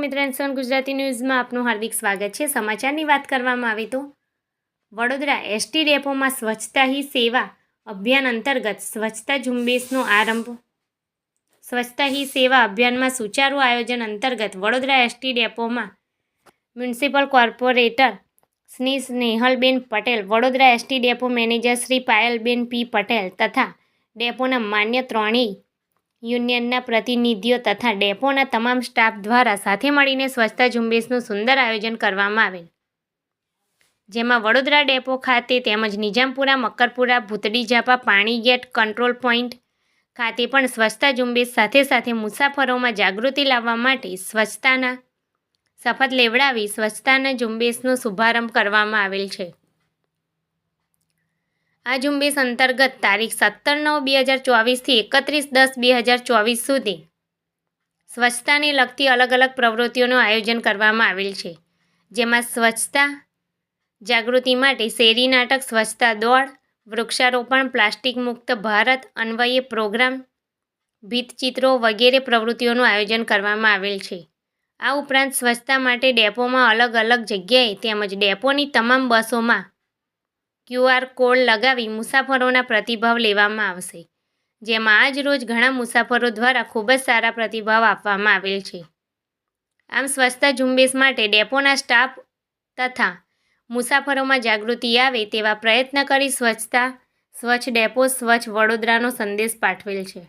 મિત્રો, એન7 ગુજરાતી ન્યૂઝમાં આપનું હાર્દિક સ્વાગત છે। સમાચારની વાત કરવામાં આવે તો વડોદરા એસટી ડેપોમાં સ્વચ્છતા હી સેવા અભિયાન અંતર્ગત સ્વચ્છતા ઝુંબેશનો આરંભ। સ્વચ્છતા હી સેવા અભિયાનમાં સુચારુ આયોજન અંતર્ગત વડોદરા એસટી ડેપોમાં municipal corporator Shri Snehalben Patel, Vadodara ST depot manager Shri Payalben P Patel તથા ડેપોના માન્ય ત્રણેય યુનિયનના પ્રતિનિધિઓ તથા ડેપોના તમામ સ્ટાફ દ્વારા સાથે મળીને સ્વચ્છતા ઝુંબેશનું સુંદર આયોજન કરવામાં આવેલ, જેમાં વડોદરા ડેપો ખાતે તેમજ નિજામપુરા, મકરપુરા, ભૂતડી ઝાપા, પાણી ગેટ, કંટ્રોલ પોઈન્ટ ખાતે પણ સ્વચ્છતા ઝુંબેશ સાથે સાથે મુસાફરોમાં જાગૃતિ લાવવા માટે સ્વચ્છતાના શપથ લેવડાવી સ્વચ્છતાના ઝુંબેશનો શુભારંભ કરવામાં આવેલ છે। આ ઝુંબેશ અંતર્ગત તારીખ 17/9/2024 થી 31/10/2024 સુધી સ્વચ્છતાને લગતી અલગ અલગ પ્રવૃત્તિઓનું આયોજન કરવામાં આવેલ છે, જેમાં સ્વચ્છતા જાગૃતિ માટે શેરી નાટક, સ્વચ્છતા દોડ, વૃક્ષારોપણ, પ્લાસ્ટિક મુક્ત ભારત અન્વયે પ્રોગ્રામ, ભીંતચિત્રો વગેરે પ્રવૃત્તિઓનું આયોજન કરવામાં આવેલ છે। આ ઉપરાંત સ્વચ્છતા માટે ડેપોમાં અલગ અલગ જગ્યાએ તેમજ ડેપોની તમામ બસોમાં QR કોડ લગાવી મુસાફરોના પ્રતિભાવ લેવામાં આવશે, જેમાં આજ રોજ ઘણા મુસાફરો દ્વારા ખૂબ જ સારા પ્રતિભાવ આપવામાં આવેલ છે। આમ સ્વચ્છતા ઝુંબેશ માટે ડેપોના સ્ટાફ તથા મુસાફરોમાં જાગૃતિ આવે તેવા પ્રયત્ન કરી સ્વચ્છતા, સ્વચ્છ ડેપો, સ્વચ્છ વડોદરાનો સંદેશ પાઠવેલ છે।